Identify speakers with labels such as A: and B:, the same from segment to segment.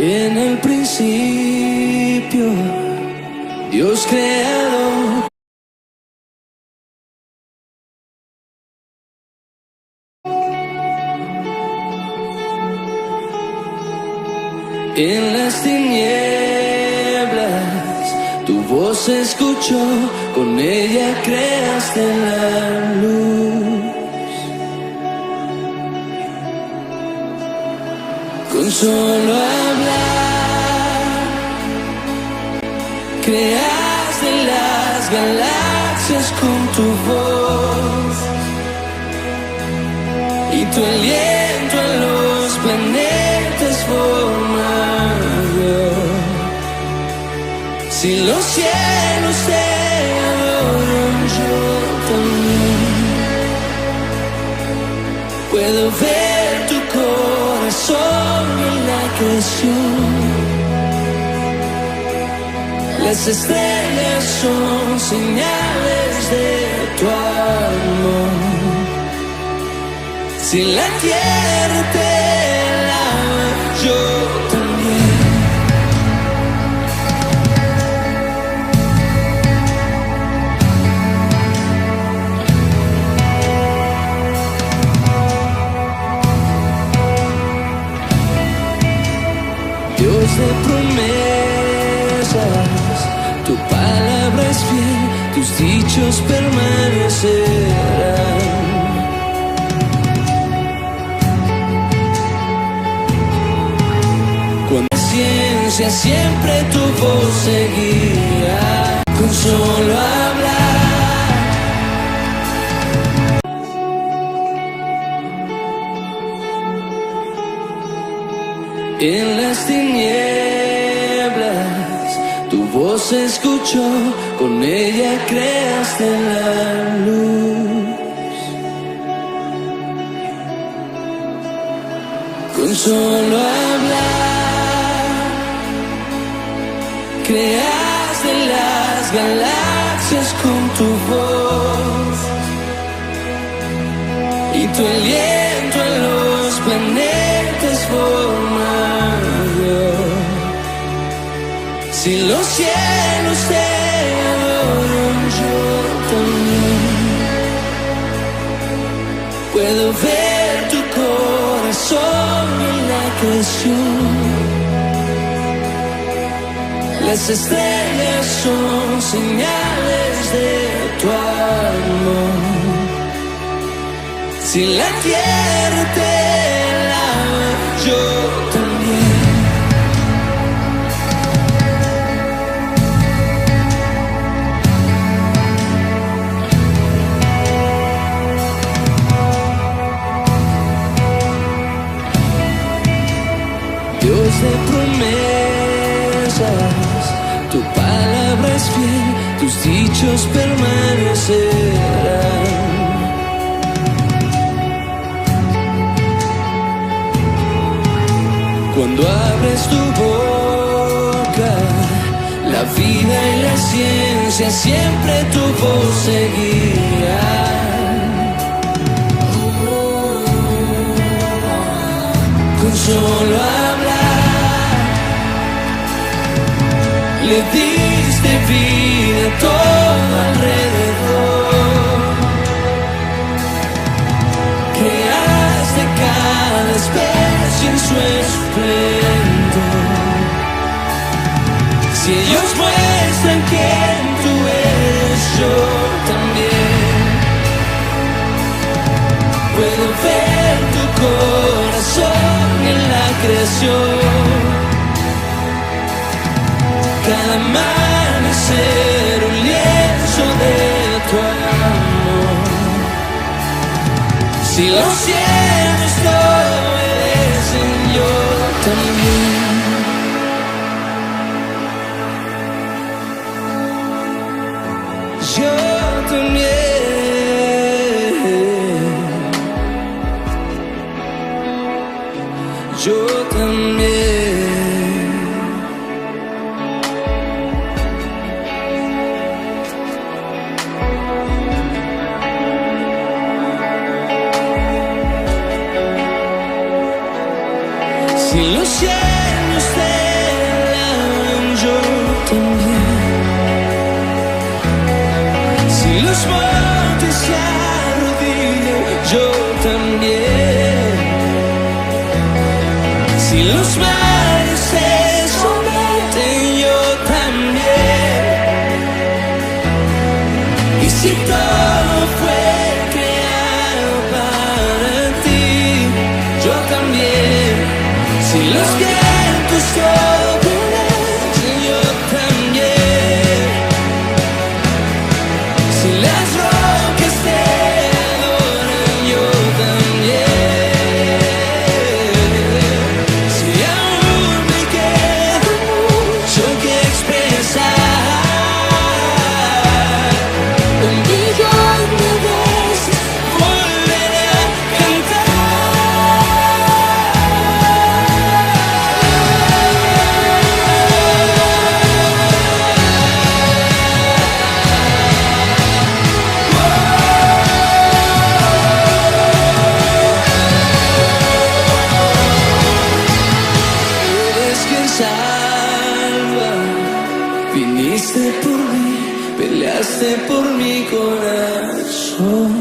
A: En el principio, Dios creador. En las tinieblas, tu voz se escuchó, con ella creaste la luz. Con solo hablar, creaste las galaxias con tu voz, y tu aliento a los planetas formado. Si los cielos te adoran, yo también puedo ver tu corazón en la creación. Las estrellas son señales de tu amor. Si la tierra te alaba, yo también. Dios de promesas, tu palabra es fiel, tus dichos permanecerán. Con paciencia siempre tu voz seguirá, con solo hablar. En las tinieblas, tu voz se escuchó, con ella creaste la luz. Con solo hablar, creaste las galaxias con tu voz, y tu aliento a los planetas formado. Si los cielos te adoran, yo también puedo ver tu corazón en la creación. Las estrellas son señales de tu amor. Si la tierra te alaba, yo también. Dios de promesas, tu palabra es fiel, tus dichos permanecerán. Cuando abres tu boca, la vida y la ciencia siempre tu voz seguirán. Con solo hablar, le diste vida a todo alrededor. Creaste cada especie en su esplendor. Si ellos muestran quién tú eres, yo también puedo ver tu corazón en la creación. Cada amanecer un lienzo de tu amor. Si los cielos te obedecen, yo también. Yo también. Yo también. Si los cielos te también. Si los montes se arrodillan, yo también. Si los mares se someten, yo también. Y si todo fue creado para ti, yo también. Si los vientos obedecen, yo también. Si las rocas te adoran, yo también. Si aún me queda mucho que expresar, un millón de veces volveré a Eres quien salva, viniste por mí, peleaste por mi corazón.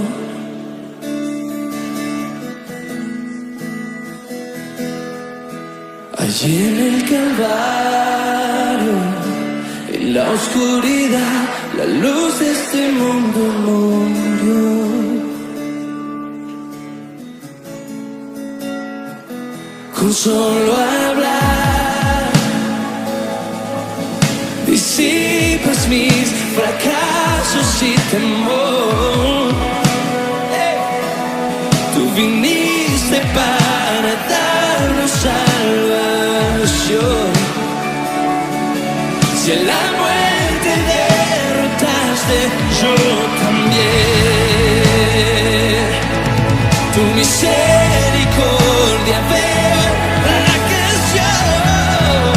A: Allí en el Calvario, en la oscuridad, la luz de este mundo murió. Con solo hablar, disipas mis fracasos y temor. Tú viniste para darnos salvación. Si en la muerte derrotaste, yo también. Tu misericordia veo la canción.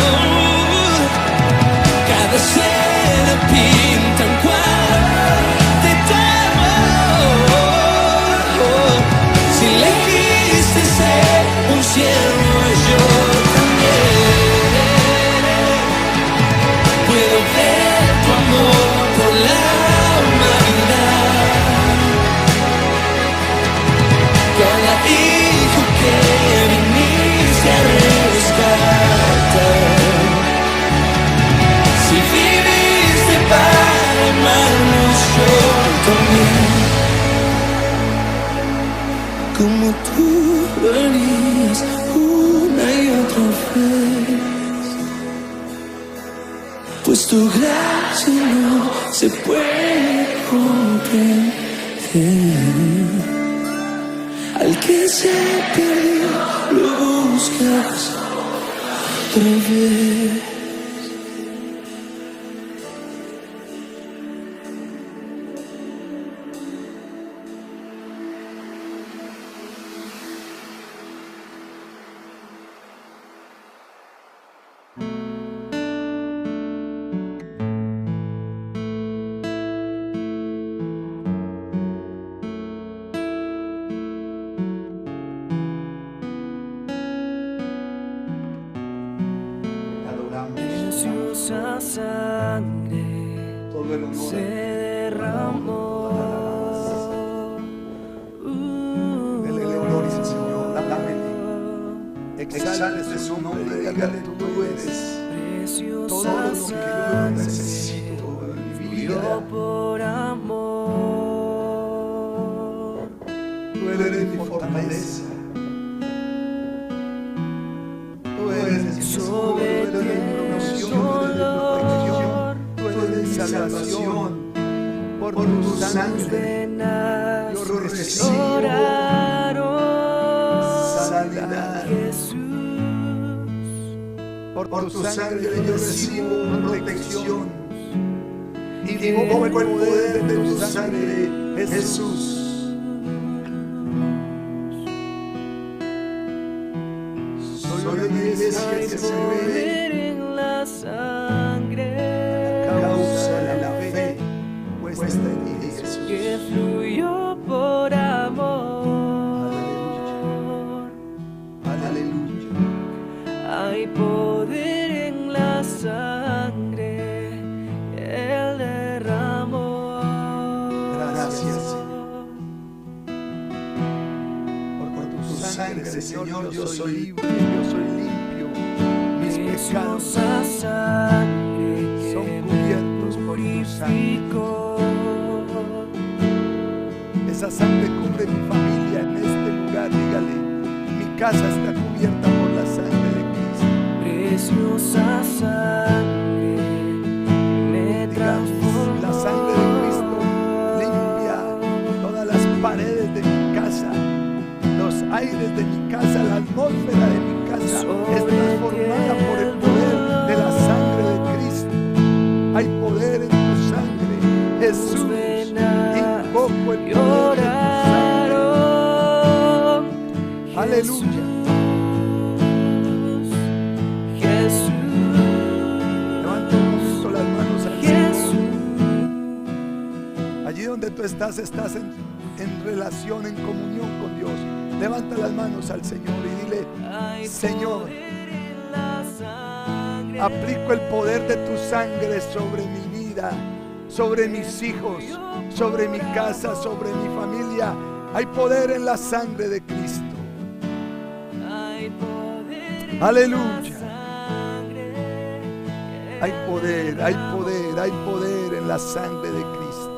A: Cada escena pinta un cuadro de tu amor. Si elegiste ser un siervo, yo también. Puedo ver tu amor por la humanidad. Cada hijo que viniste a rescatar. Si viviste para amarnos, yo también. Como tú lo harías una y otra vez. Pues tu gracia no se puede comprender. Al que se perdió, lo buscas otra vez.
B: Preciosa sangre
C: todo el honor
B: se derramó.
C: Dele gloria al Señor, dámele. Exálte su nombre, dígale tú eres todo lo que yo necesito en mi vida.
B: Por amor,
C: Tú eres mi fortaleza. Tú eres mi escudo, tú eres mi promoción, tú eres mi protección, tú eres mi salvación. Por tu sangre yo recibo sanidad. Por tu sangre yo recibo protección. Y vivo por el poder de tu sangre, Jesús. Soy una iglesia que se ve
B: en la sangre
C: a causa de la fe puesta en ti, Jesús.
B: que fluyó por amor.
C: Aleluya.
B: Hay poder en la sangre
C: sangre, Señor, yo soy libre, yo soy limpio. Mis pecados son cubiertos por tu sangre. Esa sangre cubre mi familia en este lugar. Dígale, mi casa está cubierta por la sangre de Cristo.
B: Preciosa sangre me transformó.
C: La sangre de Cristo limpia todas las paredes de mi casa, los aires de mi casa, la atmósfera de mi casa es transformada por el poder de la sangre de Cristo. Hay poder en tu sangre, Jesús. Invoco el poder de tu sangre. Aleluya. Levantemos las manos al Señor. Allí donde tú estás en relación, en comunión con Dios. Levanta las manos al Señor y dile: Señor, aplico el poder de tu sangre sobre mi vida, sobre mis hijos, sobre mi casa, sobre mi familia. Hay poder en la sangre de Cristo. Aleluya. Hay poder, hay poder, hay poder en la sangre de Cristo.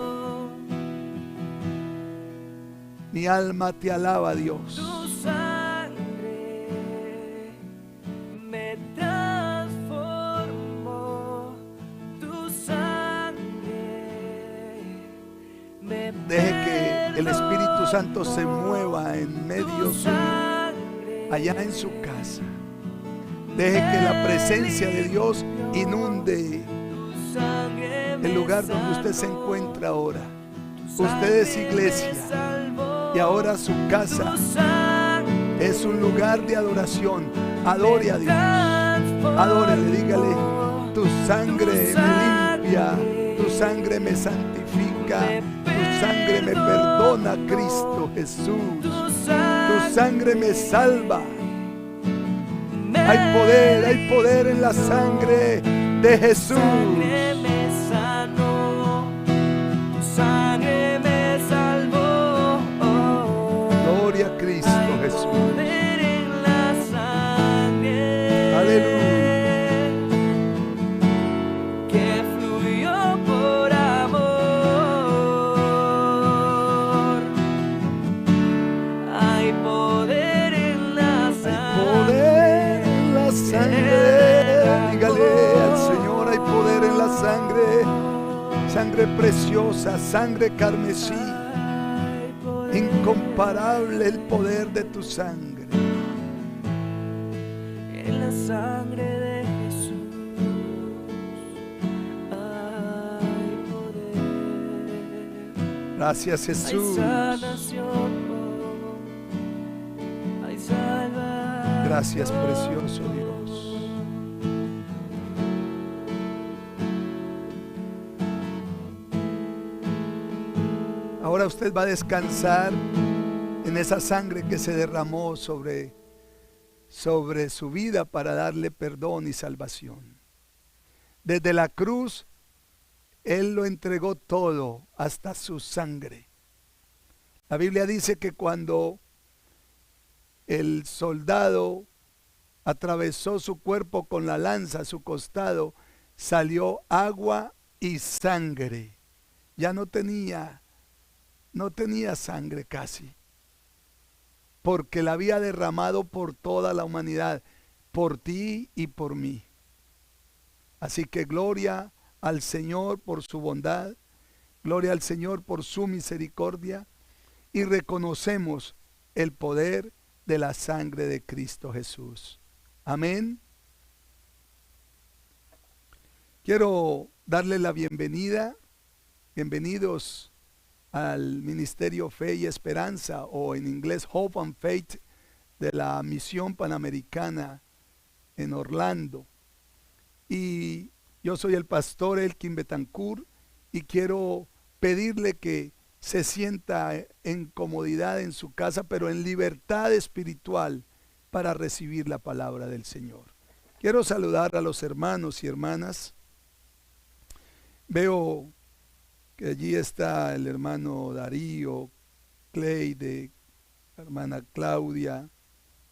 C: Mi alma te alaba, Dios.
B: Tu sangre me transformó. Tu sangre me
C: Deje que el Espíritu Santo se mueva en medio suyo, allá en su casa. Deje que la presencia de Dios inunde el lugar donde usted se encuentra ahora. Usted es iglesia y ahora su casa es un lugar de adoración. Adore a Dios. Adórele, dígale: tu sangre me limpia, tu sangre me santifica, tu sangre me perdona, Cristo Jesús. Tu sangre me salva. Hay poder en la sangre de Jesús.
B: me sanó, tu sangre me salvó.
C: Gloria a Cristo Jesús.
B: Poder en la sangre.
C: Aleluya.
B: Que fluyó por amor. Hay poder en la sangre.
C: Dígale al Señor: hay poder en la sangre. Sangre preciosa, sangre carmesí. Incomparable el poder de tu sangre.
B: En la sangre de Jesús hay poder.
C: Gracias, Jesús.
B: Hay sanación, hay salvación.
C: Gracias, precioso Dios. Ahora usted va a descansar en esa sangre que se derramó sobre su vida para darle perdón y salvación. Desde la cruz, Él lo entregó todo, hasta su sangre. La Biblia dice que cuando el soldado atravesó su cuerpo con la lanza, su costado, salió agua y sangre. Ya no tenía sangre casi, porque la había derramado por toda la humanidad, por ti y por mí. Así que gloria al Señor por su bondad, gloria al Señor por su misericordia, y reconocemos el poder de la sangre de Cristo Jesús. Amén. Quiero darle la bienvenida. Bienvenidos al Ministerio Fe y Esperanza, o en inglés Hope and Faith, de la Misión Panamericana en Orlando. Y yo soy el pastor Elkin Betancourt y quiero pedirle que se sienta en comodidad en su casa, pero en libertad espiritual, para recibir la palabra del Señor. Quiero saludar a los hermanos y hermanas. Veo que allí está el hermano Darío, Cleide, la hermana Claudia,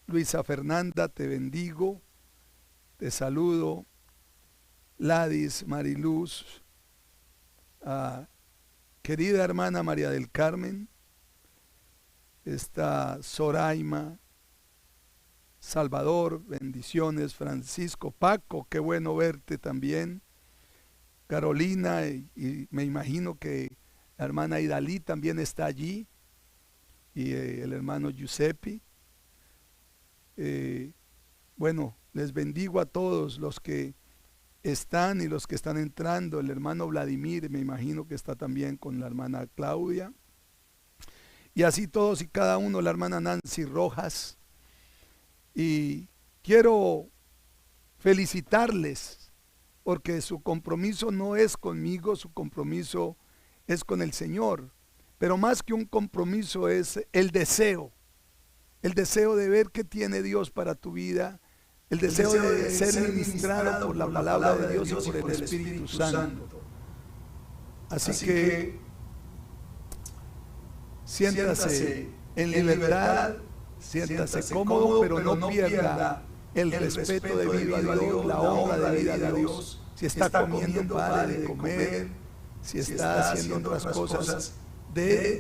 C: Luisa Fernanda, te bendigo, te saludo. Ladis, Mariluz, querida hermana María del Carmen, está Zoraima, Salvador, bendiciones. Francisco, Paco, qué bueno verte también. Carolina, y me imagino que la hermana Idalí también está allí, y el hermano Giuseppe. Bueno, les bendigo a todos los que están y los que están entrando. El hermano Vladimir, me imagino que está también con la hermana Claudia, y así todos y cada uno, la hermana Nancy Rojas. Y quiero felicitarles porque su compromiso no es conmigo, su compromiso es con el Señor. Pero más que un compromiso es el deseo de ver qué tiene Dios para tu vida, el deseo de ser ministrado por la palabra de Dios y por el Espíritu Santo. Así que siéntase en libertad, siéntase cómodo, pero no pierda el respeto debido a Dios, la honra debida a Dios. Si está comiendo, pare de comer. Si está haciendo otras cosas,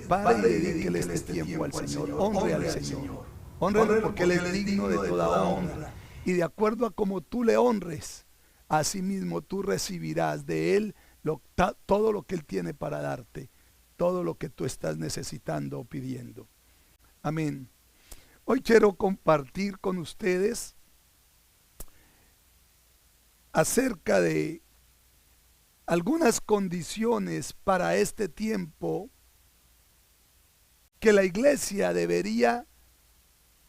C: pare y dedíquele este tiempo al Señor. Honre al Señor. Honre porque Él es digno de toda honra. Y de acuerdo a como tú le honres, asimismo tú recibirás de Él todo lo que Él tiene para darte, todo lo que tú estás necesitando o pidiendo. Amén. Hoy quiero compartir con ustedes acerca de algunas condiciones para este tiempo que la iglesia debería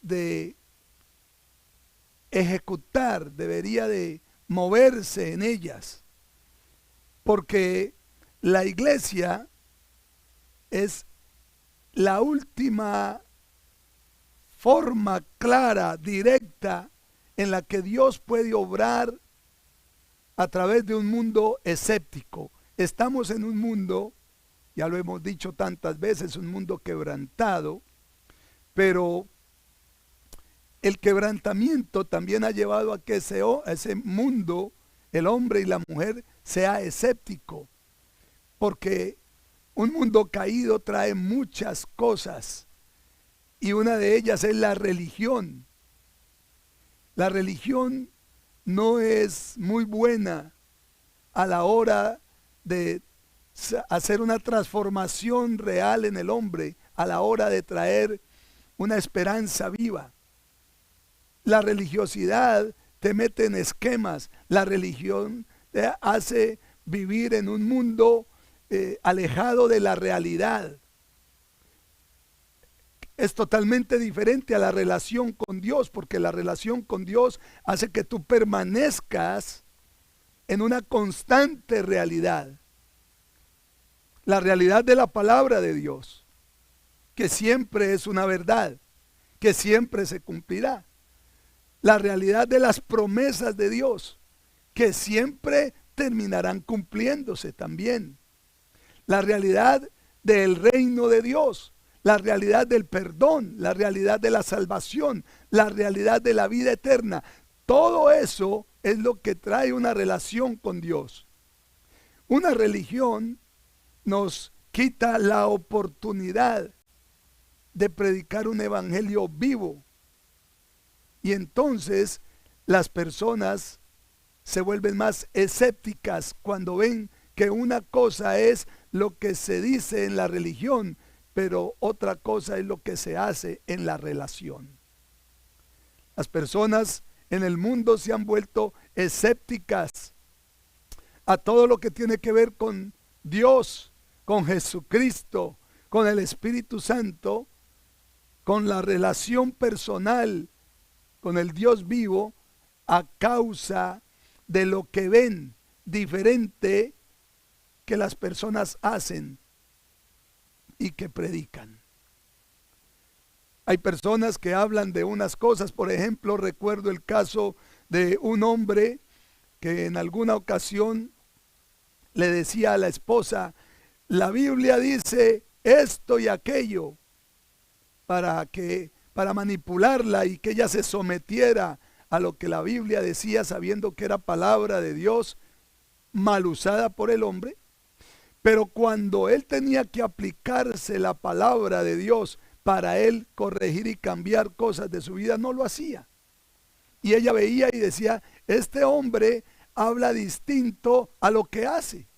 C: de ejecutar, debería de moverse en ellas, porque la iglesia es la última forma clara, directa, en la que Dios puede obrar a través de un mundo escéptico. Estamos en un mundo, ya lo hemos dicho tantas veces, un mundo quebrantado, pero el quebrantamiento también ha llevado a que ese mundo, el hombre y la mujer, sea escéptico, porque un mundo caído trae muchas cosas, y una de ellas es la religión. La religión no es muy buena a la hora de hacer una transformación real en el hombre, a la hora de traer una esperanza viva. La religiosidad te mete en esquemas, la religión te hace vivir en un mundo alejado de la realidad. Es totalmente diferente a la relación con Dios, porque la relación con Dios hace que tú permanezcas en una constante realidad. La realidad de la palabra de Dios, que siempre es una verdad, que siempre se cumplirá. La realidad de las promesas de Dios, que siempre terminarán cumpliéndose también. La realidad del reino de Dios, la realidad del perdón, la realidad de la salvación, la realidad de la vida eterna. Todo eso es lo que trae una relación con Dios. Una religión nos quita la oportunidad de predicar un evangelio vivo. Y entonces las personas se vuelven más escépticas cuando ven que una cosa es lo que se dice en la religión, pero otra cosa es lo que se hace en la relación. Las personas en el mundo se han vuelto escépticas a todo lo que tiene que ver con Dios, con Jesucristo, con el Espíritu Santo, con la relación personal con el Dios vivo, a causa de lo que ven diferente que las personas hacen y que predican. Hay personas que hablan de unas cosas. Por ejemplo, recuerdo el caso de un hombre que en alguna ocasión le decía a la esposa: la Biblia dice esto y aquello, para que para manipularla y que ella se sometiera a lo que la Biblia decía, sabiendo que era palabra de Dios mal usada por el hombre. Pero cuando él tenía que aplicarse la palabra de Dios para él corregir y cambiar cosas de su vida, no lo hacía. Y ella veía y decía, este hombre habla distinto a lo que hace.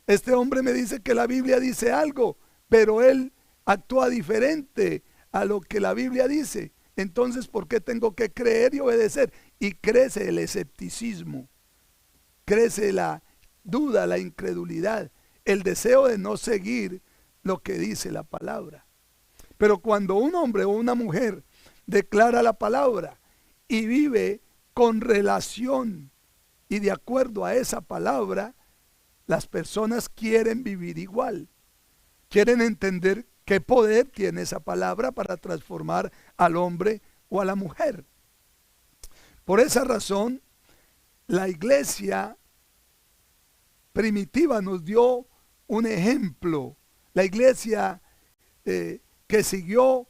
C: Este hombre me dice que la Biblia dice algo, pero él actúa diferente a lo que la Biblia dice. Entonces, ¿por qué tengo que creer y obedecer? Y crece el escepticismo, crece la duda, la incredulidad, el deseo de no seguir lo que dice la palabra. Pero cuando un hombre o una mujer declara la palabra y vive con relación y de acuerdo a esa palabra, las personas quieren vivir igual. Quieren entender qué poder tiene esa palabra para transformar al hombre o a la mujer. Por esa razón, la iglesia primitiva nos dio un ejemplo. La iglesia que siguió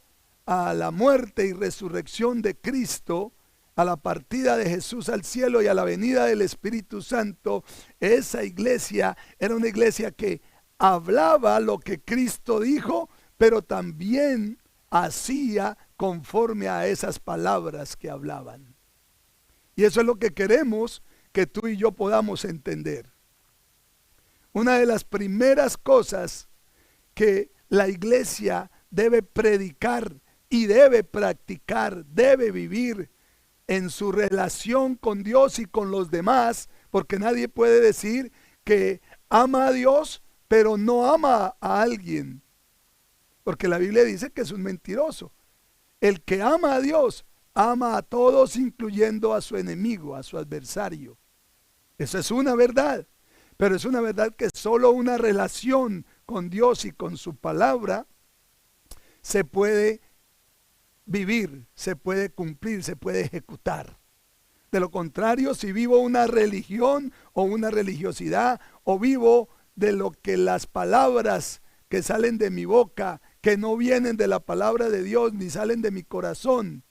C: a la muerte y resurrección de Cristo, a la partida de Jesús al cielo y a la venida del Espíritu Santo, esa iglesia era una iglesia que hablaba lo que Cristo dijo, pero también hacía conforme a esas palabras que hablaban. Y eso es lo que queremos que tú y yo podamos entender. Una de las primeras cosas que la iglesia debe predicar y debe practicar, debe vivir en su relación con Dios y con los demás, porque nadie puede decir que ama a Dios, pero no ama a alguien, porque la Biblia dice que es un mentiroso. El que ama a Dios, ama a todos, incluyendo a su enemigo, a su adversario. Eso es una verdad, pero es una verdad que solo una relación con Dios y con su palabra se puede vivir, se puede cumplir, se puede ejecutar. De lo contrario, si vivo una religión o una religiosidad, o vivo de lo que las palabras que salen de mi boca, que no vienen de la palabra de Dios ni salen de mi corazón,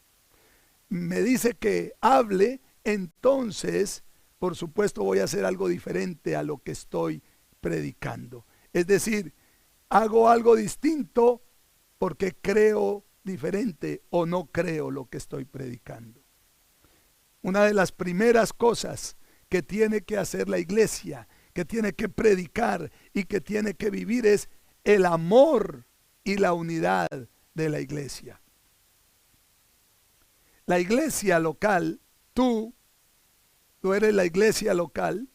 C: me dice que hable, entonces por supuesto voy a hacer algo diferente a lo que estoy predicando. Es decir, hago algo distinto porque creo diferente o no creo lo que estoy predicando. Una de las primeras cosas que tiene que hacer la iglesia, que tiene que predicar y que tiene que vivir es el amor y la unidad de la iglesia. La iglesia local, tú eres la iglesia local.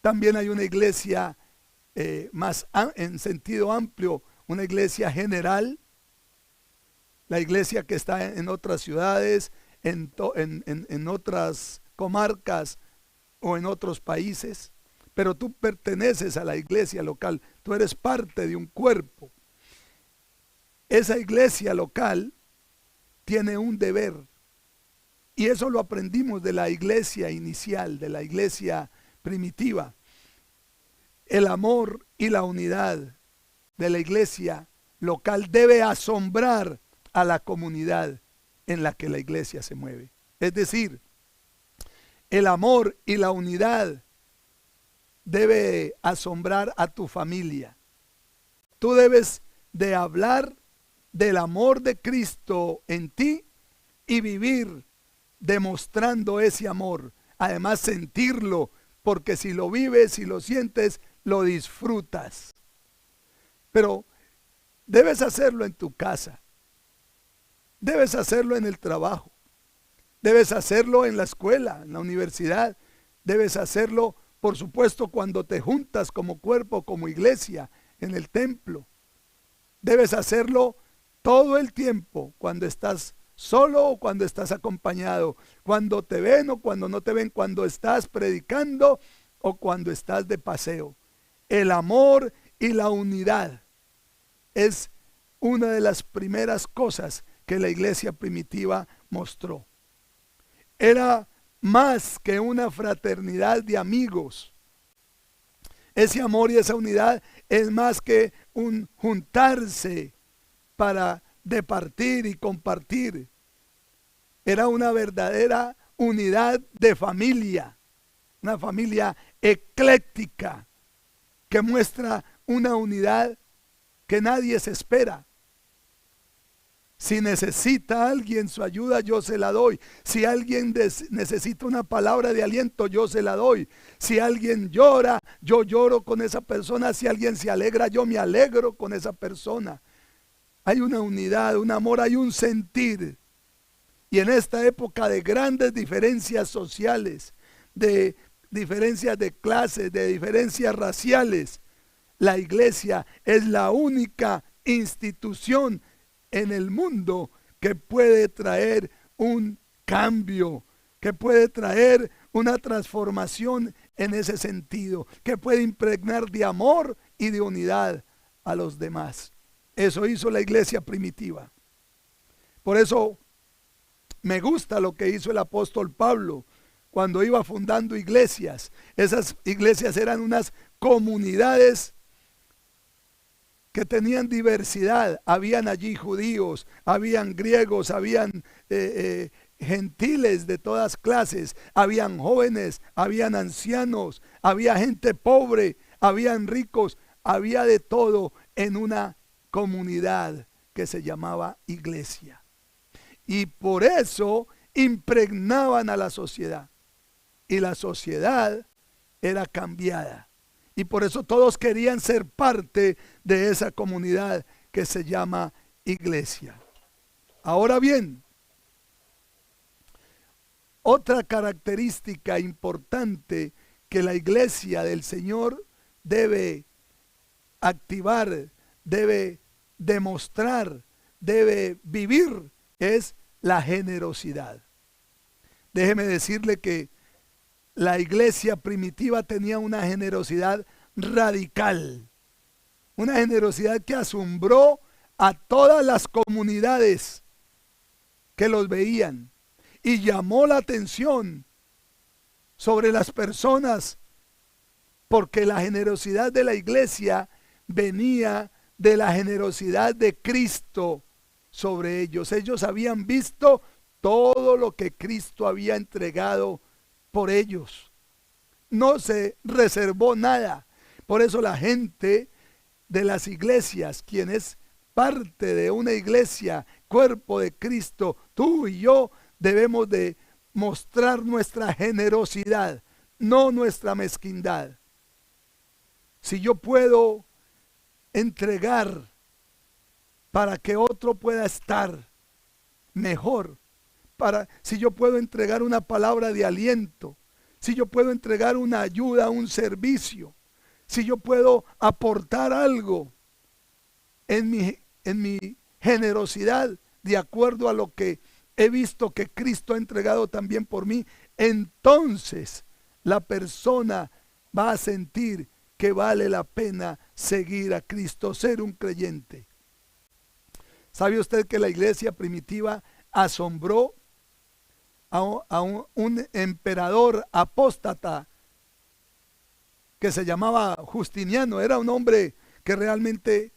C: También hay una iglesia más en sentido amplio, una iglesia general, la iglesia que está en otras ciudades, en otras comarcas o en otros países, pero tú perteneces a la iglesia local, tú eres parte de un cuerpo. Esa iglesia local tiene un deber, y eso lo aprendimos de la iglesia inicial, de la iglesia primitiva. El amor y la unidad de la iglesia local debe asombrar a la comunidad en la que la iglesia se mueve. Es decir, el amor y la unidad debe asombrar a tu familia. Tú debes de hablar del amor de Cristo en ti y vivir demostrando ese amor. Además, sentirlo, porque si lo vives y lo sientes, lo disfrutas. Pero debes hacerlo en tu casa, debes hacerlo en el trabajo, debes hacerlo en la escuela, en la universidad, debes hacerlo, por supuesto, cuando te juntas como cuerpo, como iglesia, en el templo. Debes hacerlo todo el tiempo, cuando estás solo o cuando estás acompañado, cuando te ven o cuando no te ven, cuando estás predicando o cuando estás de paseo. El amor y la unidad es una de las primeras cosas que la iglesia primitiva mostró. Era más que una fraternidad de amigos. Ese amor y esa unidad es más que un juntarse para de partir y compartir. Era una verdadera unidad de familia, una familia ecléctica que muestra una unidad que nadie se espera. Si necesita alguien su ayuda, yo se la doy. Si alguien necesita una palabra de aliento, yo se la doy. Si alguien llora, yo lloro con esa persona. Si alguien se alegra, yo me alegro con esa persona. Hay una unidad, un amor, hay un sentir. Y en esta época de grandes diferencias sociales, de diferencias de clases, de diferencias raciales, la iglesia es la única institución en el mundo que puede traer un cambio, que puede traer una transformación en ese sentido, que puede impregnar de amor y de unidad a los demás. Eso hizo la iglesia primitiva. Por eso me gusta lo que hizo el apóstol Pablo cuando iba fundando iglesias. Esas iglesias eran unas comunidades que tenían diversidad. Habían allí judíos, habían griegos, habían gentiles de todas clases, habían jóvenes, habían ancianos, había gente pobre, habían ricos, había de todo en una comunidad que se llamaba iglesia. Y por eso impregnaban a la sociedad. Y la sociedad era cambiada. Y por eso todos querían ser parte de esa comunidad que se llama iglesia. Ahora bien, otra característica importante que la iglesia del Señor debe activar, debe demostrar, debe vivir, es la generosidad. Déjeme decirle que la iglesia primitiva tenía una generosidad radical, una generosidad que asombró a todas las comunidades que los veían y llamó la atención sobre las personas, porque la generosidad de la iglesia venía de la generosidad de Cristo sobre ellos. Ellos habían visto todo lo que Cristo había entregado por ellos. No se reservó nada. Por eso la gente de las iglesias, quien es parte de una iglesia, cuerpo de Cristo, tú y yo debemos de mostrar nuestra generosidad, no nuestra mezquindad. Si yo puedo entregar para que otro pueda estar mejor, si yo puedo entregar una palabra de aliento, si yo puedo entregar una ayuda, un servicio, si yo puedo aportar algo en mi generosidad, de acuerdo a lo que he visto que Cristo ha entregado también por mí, entonces la persona va a sentir que vale la pena seguir a Cristo, ser un creyente. ¿Sabe usted que la iglesia primitiva asombró a un emperador apóstata que se llamaba Justiniano? Era un hombre que realmente,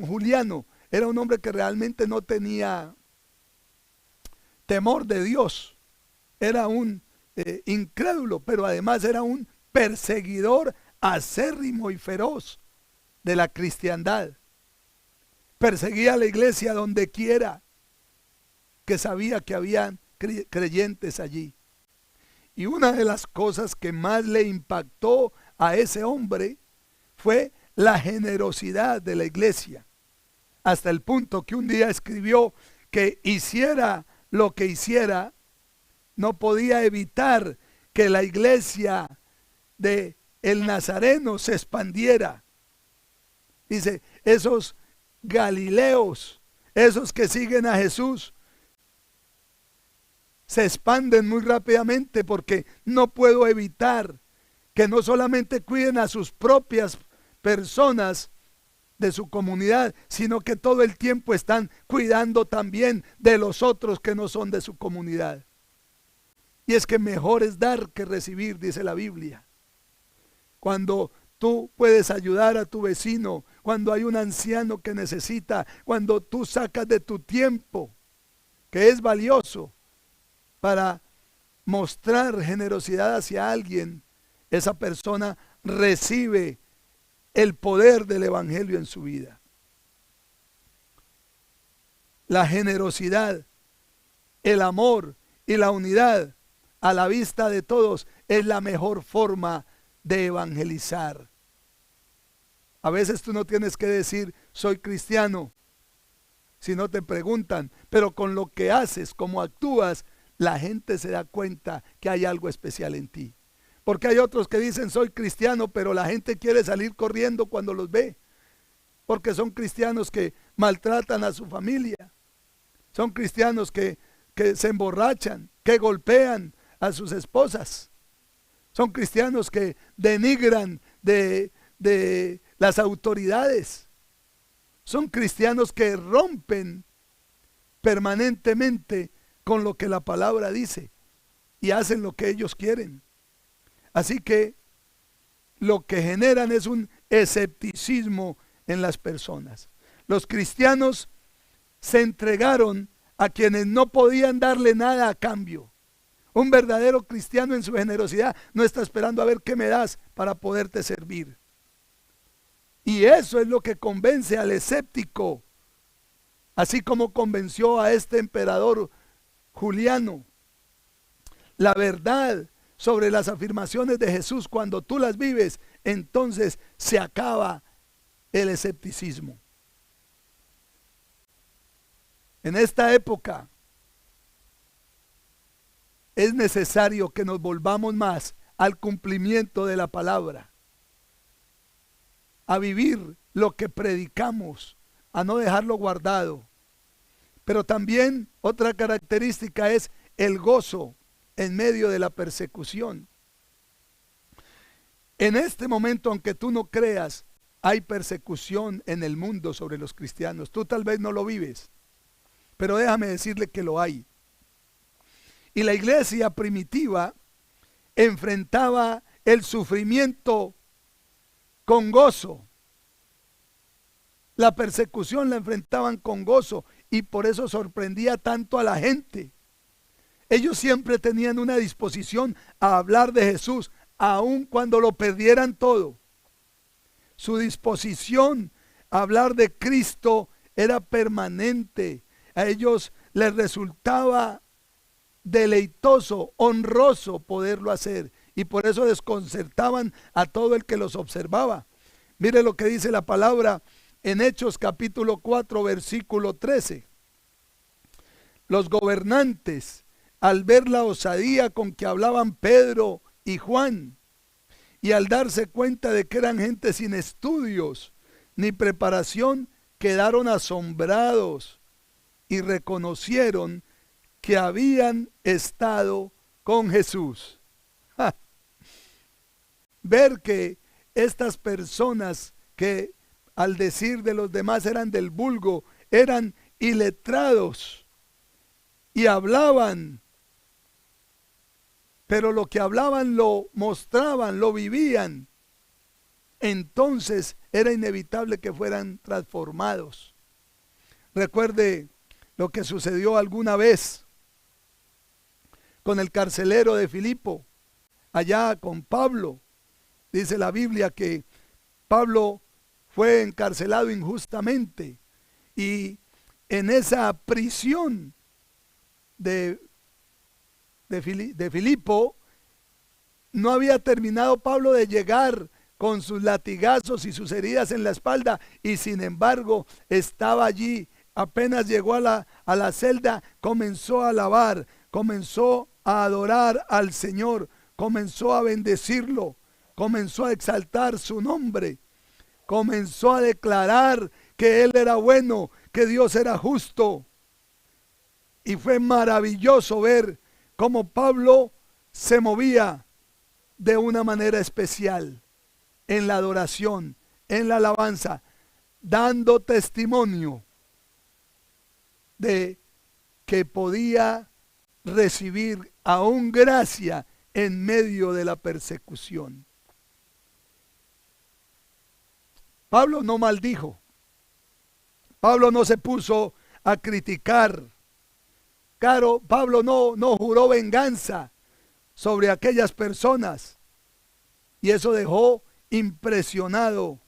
C: Juliano, era un hombre que realmente no tenía temor de Dios. Era un incrédulo, pero además era un perseguidor acérrimo y feroz de la cristiandad. Perseguía a la iglesia donde quiera que sabía que habían creyentes allí. Y una de las cosas que más le impactó a ese hombre fue la generosidad de la iglesia, hasta el punto que un día escribió que hiciera lo que hiciera, no podía evitar que la iglesia de el Nazareno se expandiera. Dice, esos galileos, esos que siguen a Jesús, se expanden muy rápidamente, porque no puedo evitar que no solamente cuiden a sus propias personas de su comunidad, sino que todo el tiempo están cuidando también de los otros que no son de su comunidad. Y es que mejor es dar que recibir, dice la Biblia. Cuando tú puedes ayudar a tu vecino, cuando hay un anciano que necesita, cuando tú sacas de tu tiempo, que es valioso, para mostrar generosidad hacia alguien, esa persona recibe el poder del evangelio en su vida. La generosidad, el amor y la unidad a la vista de todos es la mejor forma de evangelizar. A veces tú no tienes que decir soy cristiano si no te preguntan, pero con lo que haces, como actúas, la gente se da cuenta que hay algo especial en ti. Porque hay otros que dicen soy cristiano, pero la gente quiere salir corriendo cuando los ve, porque son cristianos que maltratan a su familia, son cristianos que se emborrachan, que golpean a sus esposas, son cristianos que denigran de las autoridades, son cristianos que rompen permanentemente con lo que la palabra dice y hacen lo que ellos quieren. Así que lo que generan es un escepticismo en las personas. Los cristianos se entregaron a quienes no podían darle nada a cambio. Un verdadero cristiano en su generosidad no está esperando a ver qué me das para poderte servir. Y eso es lo que convence al escéptico, así como convenció a este emperador Juliano. La verdad sobre las afirmaciones de Jesús, cuando tú las vives, entonces se acaba el escepticismo. En esta época es necesario que nos volvamos más al cumplimiento de la palabra, a vivir lo que predicamos, a no dejarlo guardado. Pero también otra característica es el gozo en medio de la persecución. En este momento, aunque tú no creas, hay persecución en el mundo sobre los cristianos. Tú tal vez no lo vives, pero déjame decirle que lo hay. Y la iglesia primitiva enfrentaba el sufrimiento con gozo. La persecución la enfrentaban con gozo y por eso sorprendía tanto a la gente. Ellos siempre tenían una disposición a hablar de Jesús, aun cuando lo perdieran todo. Su disposición a hablar de Cristo era permanente. A ellos les resultaba deleitoso, honroso poderlo hacer, y por eso desconcertaban a todo el que los observaba. Mire lo que dice la palabra en Hechos capítulo 4 versículo 13. Los gobernantes, al ver la osadía con que hablaban Pedro y Juan, y al darse cuenta de que eran gente sin estudios ni preparación, quedaron asombrados y reconocieron que habían estado con Jesús. ¡Ja! Ver que estas personas que al decir de los demás eran del vulgo, eran iletrados y hablaban, pero lo que hablaban lo mostraban, lo vivían, entonces era inevitable que fueran transformados. Recuerde lo que sucedió alguna vez con el carcelero de Filipo, allá con Pablo. Dice la Biblia que Pablo fue encarcelado injustamente y en esa prisión de Filipo no había terminado Pablo de llegar con sus latigazos y sus heridas en la espalda, y sin embargo estaba allí. Apenas llegó a la celda, comenzó a alabar, comenzó a adorar al Señor, comenzó a bendecirlo, comenzó a exaltar su nombre, comenzó a declarar que Él era bueno, que Dios era justo. Y fue maravilloso ver cómo Pablo se movía de una manera especial en la adoración, en la alabanza, dando testimonio de que podía recibir aún gracia en medio de la persecución. Pablo no maldijo. Pablo no se puso a criticar. Claro, Pablo no juró venganza sobre aquellas personas. Y eso dejó impresionado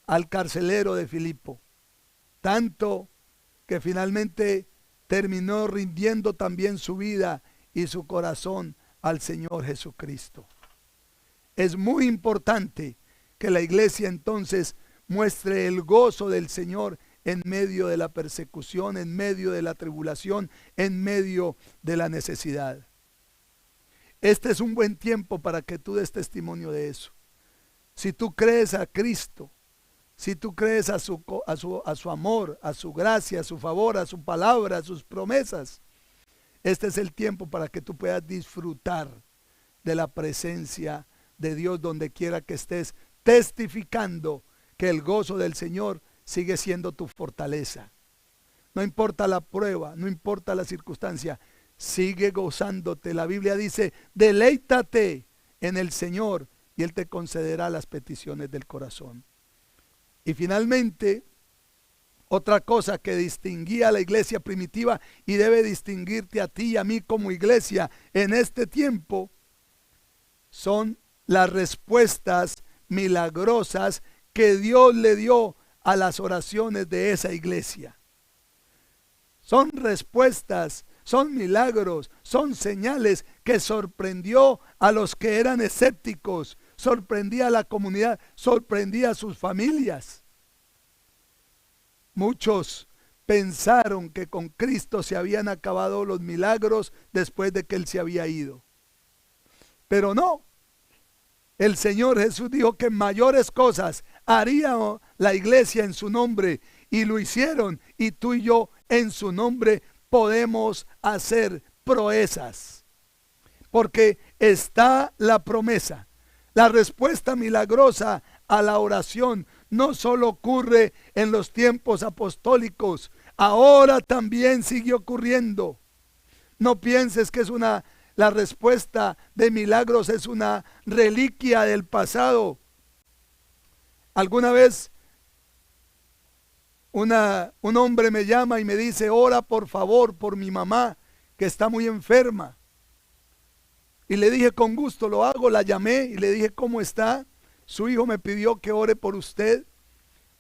C: al carcelero de Filipo. Tanto que finalmente terminó rindiendo también su vida y su corazón al Señor Jesucristo. Es muy importante que la iglesia entonces muestre el gozo del Señor en medio de la persecución, en medio de la tribulación, en medio de la necesidad. Este es un buen tiempo para que tú des testimonio de eso. Si tú crees a Cristo, si tú crees a su amor, a su gracia, a su favor, a su palabra, a sus promesas, este es el tiempo para que tú puedas disfrutar de la presencia de Dios donde quiera que estés, testificando que el gozo del Señor sigue siendo tu fortaleza. No importa la prueba, no importa la circunstancia, sigue gozándote. La Biblia dice, deleítate en el Señor y Él te concederá las peticiones del corazón. Y finalmente, otra cosa que distinguía a la iglesia primitiva y debe distinguirte a ti y a mí como iglesia en este tiempo, son las respuestas milagrosas que Dios le dio a las oraciones de esa iglesia. Son respuestas, son milagros, son señales que sorprendió a los que eran escépticos, sorprendía a la comunidad, sorprendía a sus familias. Muchos pensaron que con Cristo se habían acabado los milagros después de que Él se había ido. Pero no. El Señor Jesús dijo que mayores cosas haría la iglesia en su nombre, y lo hicieron, y tú y yo en su nombre podemos hacer proezas, porque está la promesa. La respuesta milagrosa a la oración no solo ocurre en los tiempos apostólicos, ahora también sigue ocurriendo. No pienses que es la respuesta de milagros es una reliquia del pasado. Alguna vez un hombre me llama y me dice, ora por favor por mi mamá que está muy enferma. Y le dije, con gusto lo hago. La llamé y le dije, ¿cómo está? Su hijo me pidió que ore por usted.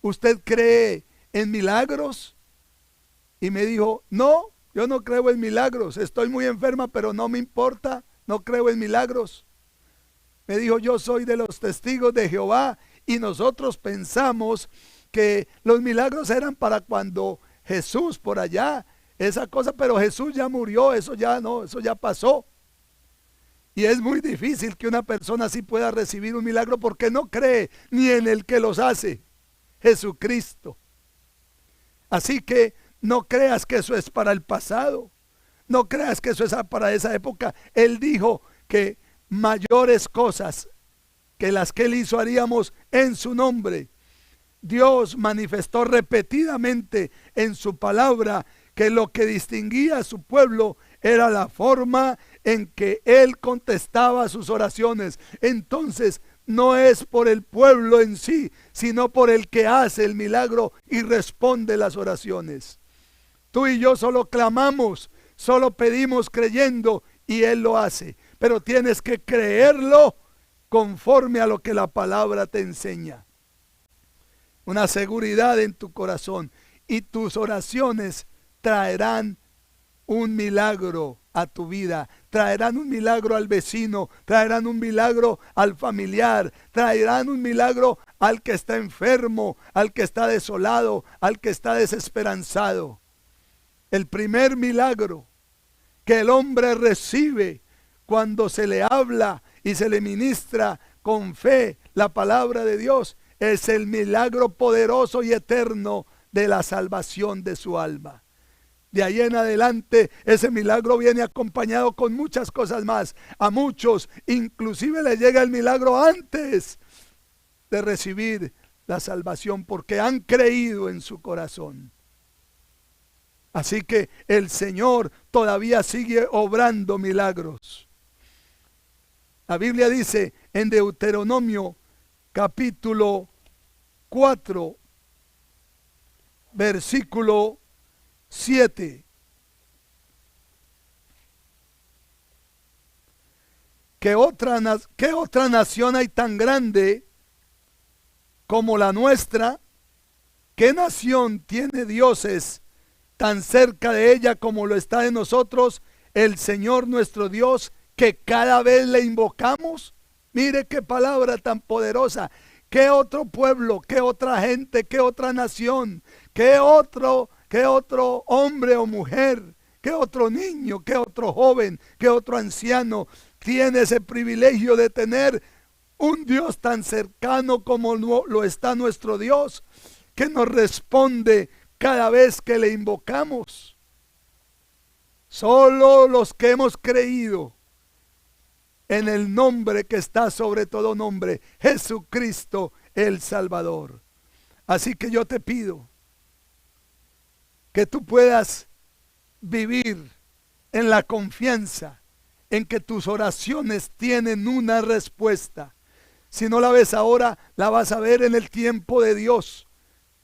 C: ¿Usted cree en milagros? Y me dijo, no, yo no creo en milagros. Estoy muy enferma, pero no me importa. No creo en milagros. Me dijo, yo soy de los testigos de Jehová y nosotros pensamos que los milagros eran para cuando Jesús por allá, esa cosa, pero Jesús ya murió, eso ya no, eso ya pasó. Y es muy difícil que una persona así pueda recibir un milagro porque no cree ni en el que los hace, Jesucristo. Así que no creas que eso es para el pasado, no creas que eso es para esa época. Él dijo que mayores cosas que las que Él hizo haríamos en su nombre. Dios manifestó repetidamente en su palabra que lo que distinguía a su pueblo era la forma en que Él contestaba sus oraciones. Entonces no es por el pueblo en sí, sino por el que hace el milagro y responde las oraciones. Tú y yo solo clamamos, solo pedimos creyendo y Él lo hace. Pero tienes que creerlo conforme a lo que la palabra te enseña. Una seguridad en tu corazón, y tus oraciones traerán un milagro a tu vida, traerán un milagro al vecino, traerán un milagro al familiar, traerán un milagro al que está enfermo, al que está desolado, al que está desesperanzado. El primer milagro que el hombre recibe cuando se le habla y se le ministra con fe la palabra de Dios es el milagro poderoso y eterno de la salvación de su alma. De ahí en adelante ese milagro viene acompañado con muchas cosas más. A muchos inclusive le llega el milagro antes de recibir la salvación porque han creído en su corazón. Así que el Señor todavía sigue obrando milagros. La Biblia dice en Deuteronomio capítulo 4, versículo 7. ¿Qué otra nación hay tan grande como la nuestra? ¿Qué nación tiene dioses tan cerca de ella como lo está de nosotros el Señor nuestro Dios, que cada vez le invocamos? Mire qué palabra tan poderosa. ¿Qué otro pueblo, qué otra gente, qué otra nación, qué otro hombre o mujer, qué otro niño, qué otro joven, qué otro anciano tiene ese privilegio de tener un Dios tan cercano como lo está nuestro Dios, que nos responde cada vez que le invocamos? Solo los que hemos creído en el nombre que está sobre todo nombre, Jesucristo el Salvador. Así que yo te pido que tú puedas vivir en la confianza en que tus oraciones tienen una respuesta. Si no la ves ahora, la vas a ver en el tiempo de Dios.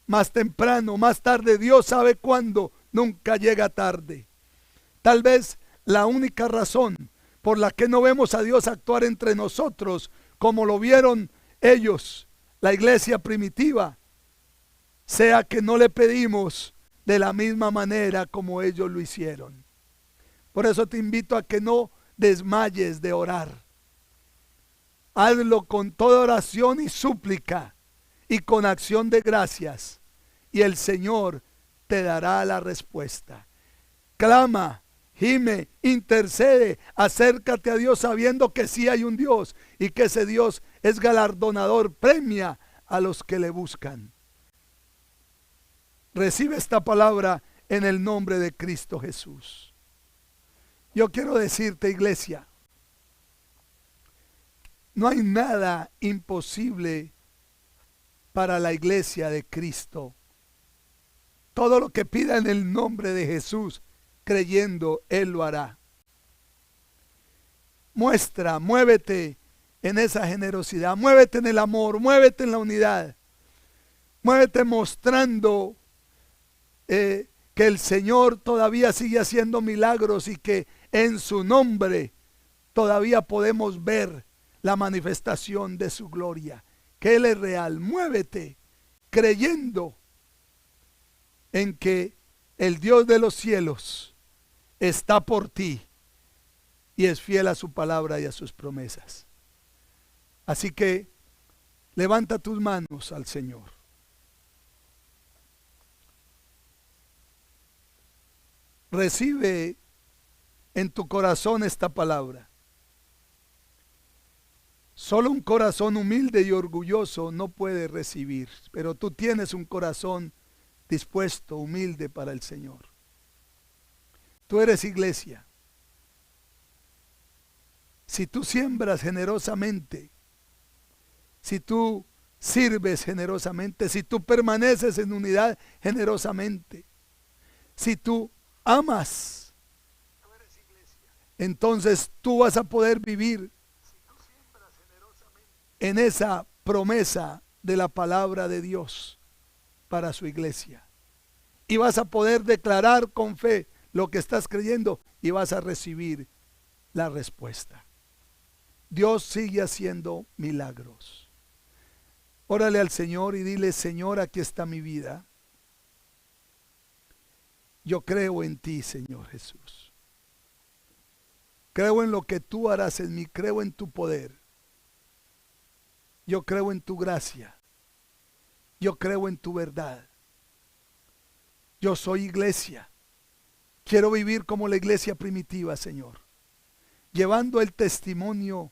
C: Más temprano, más tarde, Dios sabe cuándo, nunca llega tarde. Tal vez la única razón por la que no vemos a Dios actuar entre nosotros como lo vieron ellos, la iglesia primitiva, sea que no le pedimos de la misma manera como ellos lo hicieron. Por eso te invito a que no desmayes de orar. Hazlo con toda oración y súplica y con acción de gracias, y el Señor te dará la respuesta. Clama, gime, intercede, acércate a Dios sabiendo que sí hay un Dios y que ese Dios es galardonador, premia a los que le buscan. Recibe esta palabra en el nombre de Cristo Jesús. Yo quiero decirte, iglesia, no hay nada imposible para la iglesia de Cristo. Todo lo que pida en el nombre de Jesús, creyendo, Él lo hará. Muévete en esa generosidad, muévete en el amor, muévete en la unidad, muévete mostrando que el Señor todavía sigue haciendo milagros y que en su nombre todavía podemos ver la manifestación de su gloria, que Él es real. Muévete creyendo en que el Dios de los cielos está por ti y es fiel a su palabra y a sus promesas. Así que levanta tus manos al Señor. Recibe en tu corazón esta palabra. Solo un corazón humilde y orgulloso no puede recibir, pero tú tienes un corazón dispuesto, humilde para el Señor. Tú eres iglesia. Si tú siembras generosamente, si tú sirves generosamente, si tú permaneces en unidad generosamente, si tú amas, entonces tú vas a poder vivir en esa promesa de la palabra de Dios para su iglesia. Y vas a poder declarar con fe lo que estás creyendo y vas a recibir la respuesta. Dios sigue haciendo milagros. Órale al Señor y dile: Señor, aquí está mi vida. Yo creo en ti, Señor Jesús. Creo en lo que tú harás en mí, creo en tu poder. Yo creo en tu gracia. Yo creo en tu verdad. Yo soy iglesia. Quiero vivir como la iglesia primitiva, Señor, llevando el testimonio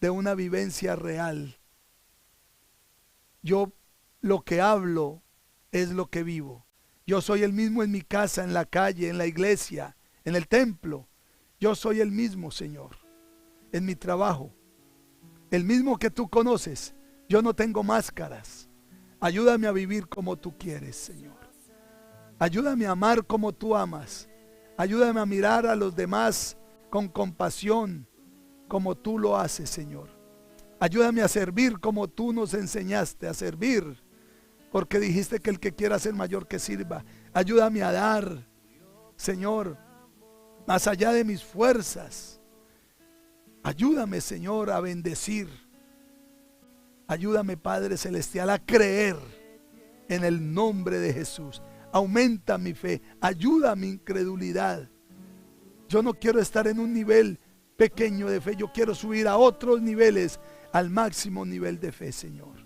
C: de una vivencia real. Yo lo que hablo es lo que vivo. Yo soy el mismo en mi casa, en la calle, en la iglesia, en el templo. Yo soy el mismo, Señor, en mi trabajo. El mismo que tú conoces. Yo no tengo máscaras. Ayúdame a vivir como tú quieres, Señor. Ayúdame a amar como tú amas. Ayúdame a mirar a los demás con compasión, como tú lo haces, Señor. Ayúdame a servir como tú nos enseñaste a servir. porque dijiste que el que quiera ser mayor que sirva. Ayúdame a dar, Señor, más allá de mis fuerzas. Ayúdame, Señor, a bendecir. Ayúdame, Padre Celestial, a creer en el nombre de Jesús. Aumenta mi fe, ayuda mi incredulidad. Yo no quiero estar en un nivel pequeño de fe, yo quiero subir a otros niveles, al máximo nivel de fe, Señor.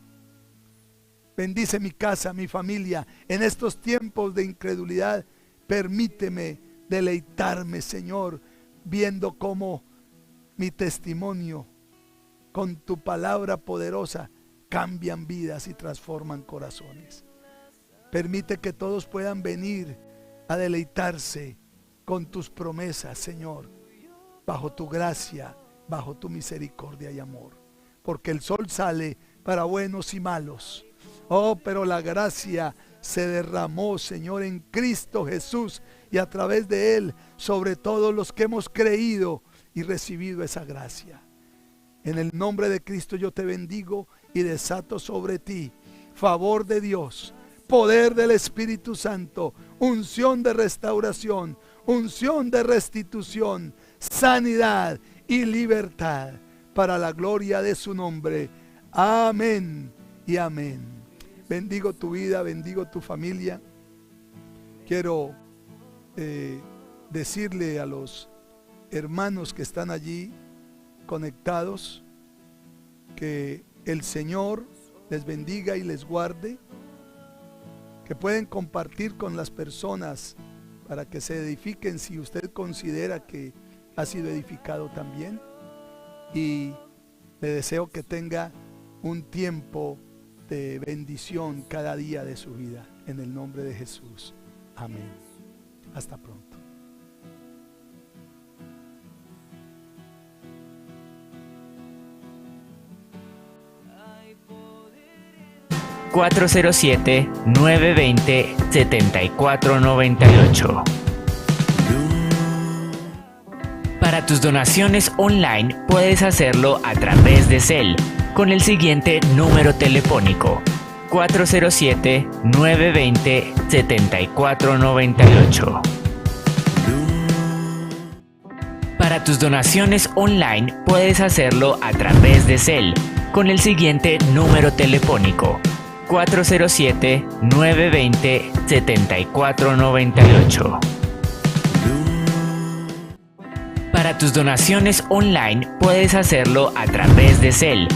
C: Bendice mi casa, mi familia, en estos tiempos de incredulidad. Permíteme deleitarme, Señor, viendo cómo mi testimonio con tu palabra poderosa cambian vidas y transforman corazones. Permite que todos puedan venir a deleitarse con tus promesas, Señor, bajo tu gracia, bajo tu misericordia y amor. Porque el sol sale para buenos y malos. Oh, pero la gracia se derramó, Señor, en Cristo Jesús y a través de Él, sobre todos los que hemos creído y recibido esa gracia. En el nombre de Cristo yo te bendigo y desato sobre ti favor de Dios, poder del Espíritu Santo, unción de restauración, unción de restitución, sanidad y libertad para la gloria de su nombre. Amén y amén. Bendigo tu vida, bendigo tu familia. Quiero decirle a los hermanos que están allí conectados que el Señor les bendiga y les guarde, que pueden compartir con las personas para que se edifiquen si usted considera que ha sido edificado también, y le deseo que tenga un tiempo de bendición cada día de su vida en el nombre de Jesús. Amén. Hasta pronto.
B: 407-920-7498. Para tus donaciones online puedes hacerlo a través de Zelle con el siguiente número telefónico: 407-920-7498. Para tus donaciones online puedes hacerlo a través de Zelle con el siguiente número telefónico: 407-920-7498. Para tus donaciones online puedes hacerlo a través de Zelle